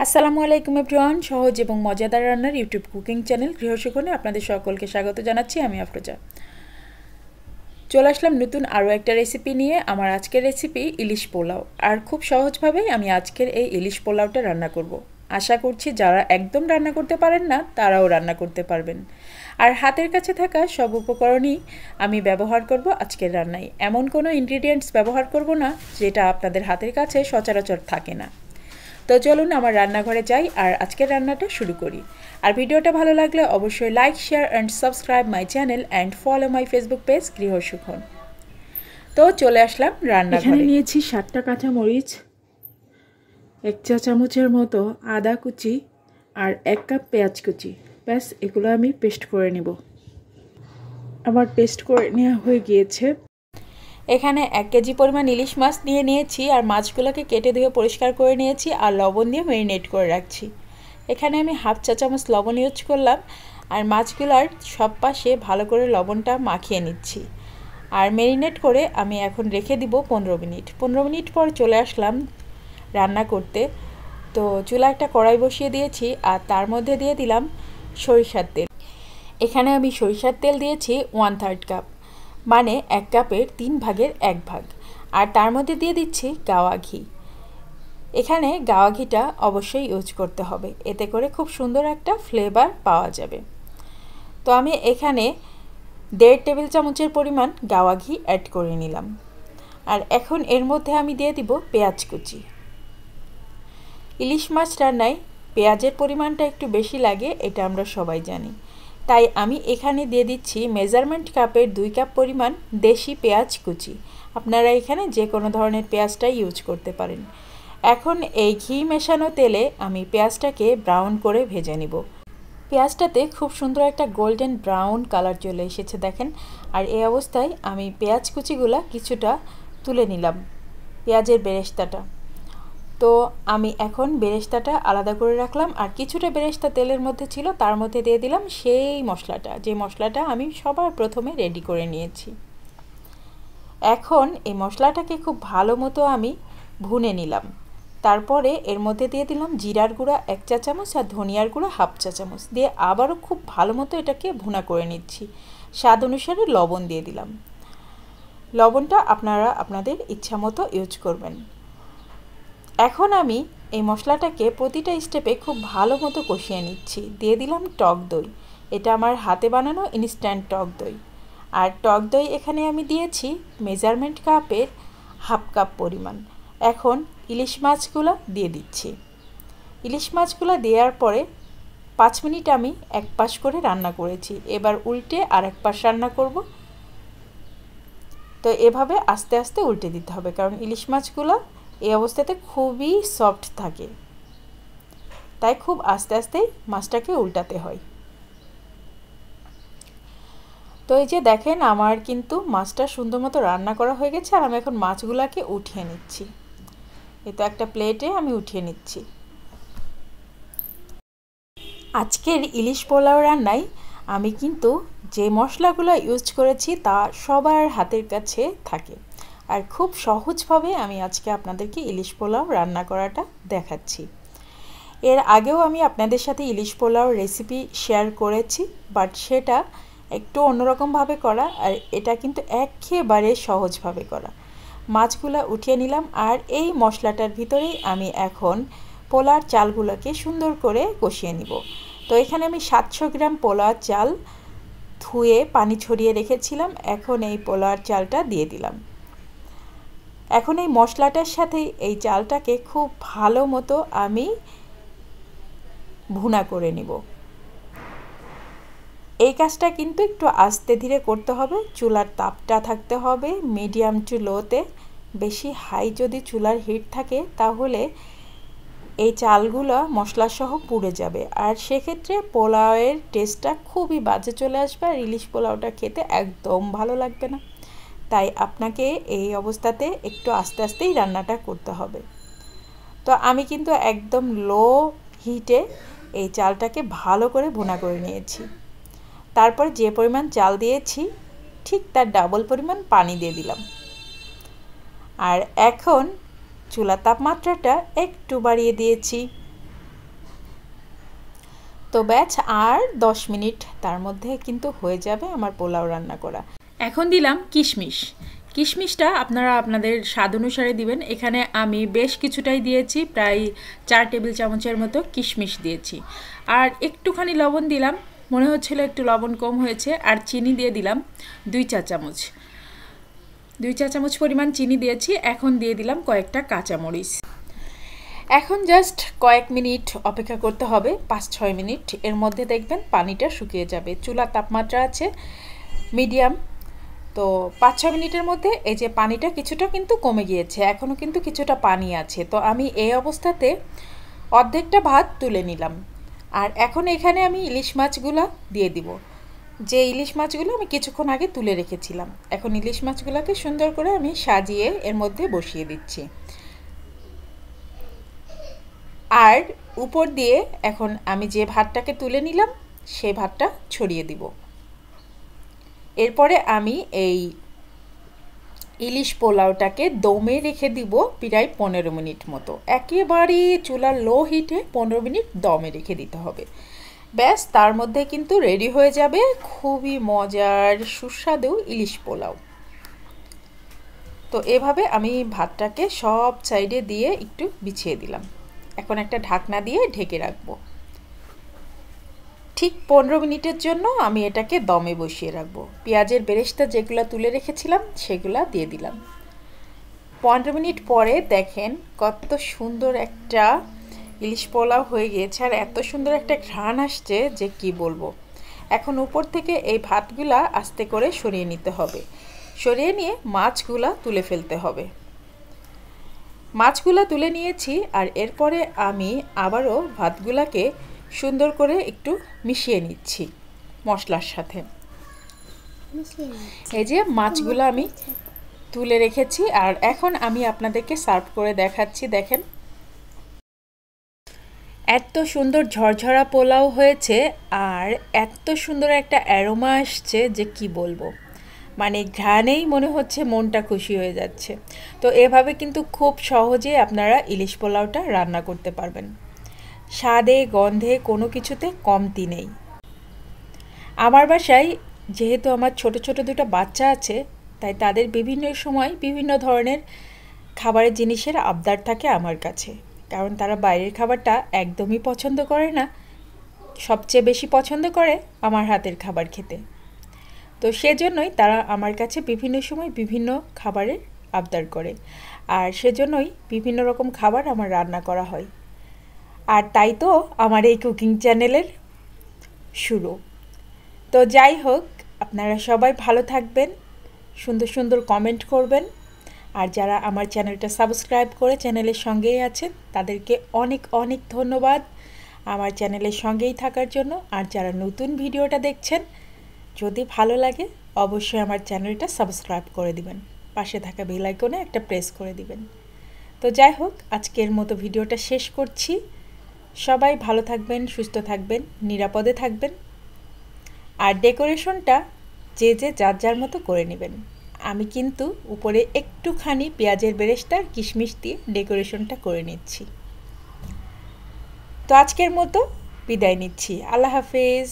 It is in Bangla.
আসসালামু আলাইকুম এভরিওয়ান। সহজ এবং মজাদার রান্নার ইউটিউব কুকিং চ্যানেল গৃহসুখনে আপনাদের সকলকে স্বাগত জানাচ্ছি। আমি আফরোজা। চলে আসলাম নতুন আরও একটা রেসিপি নিয়ে। আমার আজকের রেসিপি ইলিশ পোলাও, আর খুব সহজভাবেই আমি আজকের এই ইলিশ পোলাওটা রান্না করব। আশা করছি যারা একদম রান্না করতে পারেন না তারাও রান্না করতে পারবেন। আর হাতের কাছে থাকা সব উপকরণই আমি ব্যবহার করব আজকের রান্নায়। এমন কোনো ইনগ্রিডিয়েন্টস ব্যবহার করব না যেটা আপনাদের হাতের কাছে সচরাচর থাকে না। তো চলুন আমার রান্নাঘরে যাই আর আজকের রান্নাটা শুরু করি। আর ভিডিওটা ভালো লাগলে অবশ্যই like, share and subscribe my channel and follow my Facebook page Grihasukhan. তো চলে আসলাম রান্নাঘরে। এখানে নিয়েছি 7টা কাঁচামরিচ, 1 চা চামচের মতো আদা কুচি আর 1 কাপ পেঁয়াজ কুচি। ব্যাস এগুলো আমি পেস্ট করে নেব। আমার পেস্ট করে নেওয়া হয়ে গিয়েছে। এখানে 1 কেজি পরিমাণ ইলিশ মাছ নিয়ে নিয়েছি আর মাছগুলোকে কেটে ধুয়ে পরিষ্কার করে নিয়েছি আর লবণ দিয়ে ম্যারিনেট করে রাখছি। এখানে আমি 1/2 চা চামচ লবণ ইউজ করলাম আর মাছগুলোর সব পাশে ভালো করে লবণটা মাখিয়ে নিচ্ছি। আর ম্যারিনেট করে আমি এখন রেখে দিব 15 মিনিট। 15 মিনিট পর চলে আসলাম রান্না করতে। তো চুলা একটা কড়াই বসিয়ে দিয়েছি আর তার মধ্যে দিয়ে দিলাম সরিষার তেল। এখানে আমি সরিষার তেল দিয়েছি 1/3 কাপ, মানে 1 কাপের 3 ভাগের 1 ভাগ। আর তার মধ্যে দিয়ে দিচ্ছি গাওয়া ঘি। এখানে গাওয়া ঘিটা অবশ্যই ইউজ করতে হবে, এতে করে খুব সুন্দর একটা ফ্লেভার পাওয়া যাবে। তো আমি এখানে 1.5 টেবিল চামচের পরিমাণ গাওয়া ঘি অ্যাড করে নিলাম। আর এখন এর মধ্যে আমি দিয়ে দিব পেঁয়াজ কুচি। ইলিশ মাছ রান্নায় পেঁয়াজের পরিমাণটা একটু বেশি লাগে, এটা আমরা সবাই জানি। তাই আমি এখানে দিয়ে দিচ্ছি মেজারমেন্ট কাপের 2 কাপ পরিমাণ দেশি পেঁয়াজ কুচি। আপনারা এখানে যে কোনো ধরনের পেঁয়াজটাই ইউজ করতে পারেন। এখন এই ঘি মেশানো তেলে আমি পেঁয়াজটাকে ব্রাউন করে ভেজে নিব। পেঁয়াজটাতে খুব সুন্দর একটা গোল্ডেন ব্রাউন কালার চলে এসেছে দেখেন। আর এই অবস্থায় আমি পেঁয়াজ কুচিগুলা কিছুটা তুলে নিলাম, পেঁয়াজের বেরেস্তাটা। তো আমি এখন বেরেস্তাটা আলাদা করে রাখলাম আর কিছুটা বেরেস্তা তেলের মধ্যে ছিল, তার মধ্যে দিয়ে দিলাম সেই মশলাটা, যে মশলাটা আমি সবার প্রথমে রেডি করে নিয়েছি। এখন এই মশলাটাকে খুব ভালো মতো আমি ভুনে নিলাম। তারপরে এর মধ্যে দিয়ে দিলাম জিরার গুঁড়া 1 চা চামচ আর ধনিয়ার গুঁড়া 1/2 চা চামচ দিয়ে আবারও খুব ভালো মতো এটাকে ভুনা করে নিচ্ছি। স্বাদ অনুসারে লবণ দিয়ে দিলাম। লবণটা আপনারা আপনাদের ইচ্ছা মতো ইউজ করবেন। এখন আমি এই মশলাটাকে প্রতিটা স্টেপে খুব ভালো মতো কষিয়ে নিচ্ছি। দিয়ে দিলাম টক দই। এটা আমার হাতে বানানো ইনস্ট্যান্ট টক দই। আর টক দই এখানে আমি দিয়েছি মেজারমেন্ট কাপের 1/2 কাপ পরিমাণ। এখন ইলিশ মাছগুলো দিয়ে দিচ্ছি। ইলিশ মাছগুলো দেওয়ার পরে 5 মিনিট আমি এক পাশ করে রান্না করেছি। এবার উল্টে আর এক পাশ রান্না করব। তো এভাবে আস্তে আস্তে উল্টে দিতে হবে, কারণ ইলিশ মাছগুলো এই অবস্থাতে খুবই সফট থাকে, তাই খুব আস্তে আস্তেই মাছটাকে উল্টাতে হয়। তো এই যে দেখেন আমার কিন্তু মাছটা সুন্দর মতো রান্না করা হয়ে গেছে আর আমি এখন মাছগুলোকে উঠিয়ে নিচ্ছি। এই তো একটা প্লেটে আমি উঠিয়ে নিচ্ছি। আজকের ইলিশ পোলাও রান্নায় আমি কিন্তু যে মশলাগুলো ইউজ করেছি তা সবার হাতের কাছে থাকে, আর খুব সহজভাবে আমি আজকে আপনাদেরকে ইলিশ পোলাও রান্না করাটা দেখাচ্ছি। এর আগেও আমি আপনাদের সাথে ইলিশ পোলাও রেসিপি শেয়ার করেছি, বাট সেটা একটু অন্যরকমভাবে করা, আর এটা কিন্তু একেবারে সহজভাবে করা। মাছগুলো উঠিয়ে নিলাম আর এই মশলাটার ভিতরেই আমি এখন পোলার চালগুলোকে সুন্দর করে কষিয়ে নিব। তো এখানে আমি 700 গ্রাম পোলার চাল ধুয়ে পানি ছড়িয়ে রেখেছিলাম। এখন এই পোলার চালটা দিয়ে দিলাম। এখন এই মশলাটার সাথে এই চালটাকে খুব ভালো মতো আমি ভুনা করে নিব। এই কাজটা কিন্তু একটু আস্তে ধীরে করতে হবে। চুলার তাপটা থাকতে হবে মিডিয়াম টু লোতে। বেশি হাই যদি চুলার হিট থাকে তাহলে এই চালগুলো মশলাসহ পুড়ে যাবে, আর সেক্ষেত্রে পোলাওয়ের টেস্টটা খুবই বাজে চলে আসবে আর ইলিশ পোলাওটা খেতে একদম ভালো লাগবে না। তাই আপনাকে এই অবস্থাতে একটু আস্তে আস্তেই রান্নাটা করতে হবে। তো আমি কিন্তু একদম লো হিটে এই চালটাকে ভালো করে ভুনা করে নিয়েছি। তারপর যে পরিমাণ চাল দিয়েছি ঠিক তার ডাবল পরিমাণ পানি দিয়ে দিলাম। আর এখন চুলার তাপমাত্রাটা একটু বাড়িয়ে দিয়েছি। তো ব্যাচ আর 10 মিনিট তার মধ্যে কিন্তু হয়ে যাবে আমার পোলাও রান্না করা। এখন দিলাম কিশমিশ। কিশমিশটা আপনারা আপনাদের স্বাদ অনুসারে দিবেন। এখানে আমি বেশ কিছুটাই দিয়েছি, প্রায় 4 টেবিল চামচের মতো কিশমিশ দিয়েছি। আর একটুখানি লবণ দিলাম, মনে হচ্ছিল একটু লবণ কম হয়েছে। আর চিনি দিয়ে দিলাম 2 চা চামচ। 2 চা চামচ পরিমাণ চিনি দিয়েছি। এখন দিয়ে দিলাম কয়েকটা কাঁচামরিচ। এখন জাস্ট কয়েক মিনিট অপেক্ষা করতে হবে, 5-6 মিনিট। এর মধ্যে দেখবেন পানিটা শুকিয়ে যাবে। চুলার তাপমাত্রা আছে মিডিয়াম। তো 5-6 মিনিটের মধ্যে এই যে পানিটা কিছুটা কিন্তু কমে গিয়েছে, এখনও কিন্তু কিছুটা পানি আছে। তো আমি এই অবস্থাতে অর্ধেকটা ভাত তুলে নিলাম। আর এখন এখানে আমি ইলিশ মাছগুলো দিয়ে দিব, যে ইলিশ মাছগুলো আমি কিছুক্ষণ আগে তুলে রেখেছিলাম। এখন ইলিশ মাছগুলোকে সুন্দর করে আমি সাজিয়ে এর মধ্যে বসিয়ে দিচ্ছি। আর উপর দিয়ে এখন আমি যে ভাতটাকে তুলে নিলাম সেই ভাতটা ছড়িয়ে দিব। এরপরে আমি এই ইলিশ পোলাওটাকে দমে রেখে দিব প্রায় 15 মিনিট মতো। একেবারে চুলার লো হিটে 15 মিনিট দমে রেখে দিতে হবে। ব্যাস, তার মধ্যে কিন্তু রেডি হয়ে যাবে খুবই মজার সুস্বাদু ইলিশ পোলাও। তো এভাবে আমি ভাতটাকে সব সাইডে দিয়ে একটু বিছিয়ে দিলাম। এখন একটা ঢাকনা দিয়ে ঢেকে রাখবো। ঠিক 15 মিনিটের জন্য আমি এটাকে দমে বসিয়ে রাখবো। পেঁয়াজের বেরেস্তা যেগুলো তুলে রেখেছিলাম সেগুলো দিয়ে দিলাম। 15 মিনিট পরে দেখেন কত সুন্দর একটা ইলিশ পোলাও হয়ে গিয়েছে, আর এত সুন্দর একটা ঘ্রাণ আসছে যে কি বলবো। এখন উপর থেকে এই ভাতগুলা আস্তে করে সরিয়ে নিতে হবে। সরিয়ে নিয়ে মাছগুলা তুলে ফেলতে হবে। মাছগুলা তুলে নিয়েছি। আর এরপরে আমি আবারও ভাতগুলাকে সুন্দর করে একটু মিশিয়ে নিচ্ছি মশলার সাথে। এই যে মাছগুলো আমি তুলে রেখেছি, আর এখন আমি আপনাদেরকে সার্ভ করে দেখাচ্ছি। দেখেন এত সুন্দর ঝরঝরা পোলাও হয়েছে, আর এত সুন্দর একটা অ্যারোমা আসছে যে কি বলবো। মানে ঘ্রাণেই মনে হচ্ছে মনটা খুশি হয়ে যাচ্ছে। তো এভাবে কিন্তু খুব সহজে আপনারা ইলিশ পোলাওটা রান্না করতে পারবেন। স্বাদে গন্ধে কোনো কিছুতে কমতি নেই। আমার বাসায় যেহেতু আমার ছোট ছোট দুটো বাচ্চা আছে, তাই তাদের বিভিন্ন সময় বিভিন্ন ধরনের খাবারের জিনিসের আবদার থাকে আমার কাছে। কারণ তারা বাইরের খাবারটা একদমই পছন্দ করে না, সবচেয়ে বেশি পছন্দ করে আমার হাতের খাবার খেতে। তো সেজন্যই তারা আমার কাছে বিভিন্ন সময় বিভিন্ন খাবারের আবদার করে, আর সেজন্যই বিভিন্ন রকম খাবার আমার রান্না করা হয়। আর তাই তো আমার এই কুকিং চ্যানেলের শুরু। তো যাই হোক, আপনারা সবাই ভালো থাকবেন, সুন্দর সুন্দর কমেন্ট করবেন। আর যারা আমার চ্যানেলটা সাবস্ক্রাইব করে চ্যানেলের সঙ্গেই আছেন তাদেরকে অনেক অনেক ধন্যবাদ আমার চ্যানেলের সঙ্গেই থাকার জন্য। আর যারা নতুন ভিডিওটা দেখছেন, যদি ভালো লাগে অবশ্যই আমার চ্যানেলটা সাবস্ক্রাইব করে দিবেন, পাশে থাকা বেল আইকনে একটা প্রেস করে দিবেন। তো যাই হোক, আজকের মতো ভিডিওটা শেষ করছি। সবাই ভালো থাকবেন, সুস্থ থাকবেন, নিরাপদে থাকবেন। আর ডেকোরেশনটা যে যার যার মতো করে নেবেন। আমি কিন্তু উপরে একটুখানি পেঁয়াজের বেরেস্তা আর কিশমিশ দিয়ে ডেকোরেশনটা করে নিচ্ছি। তো আজকের মতো বিদায় নিচ্ছি। আল্লাহ হাফেজ।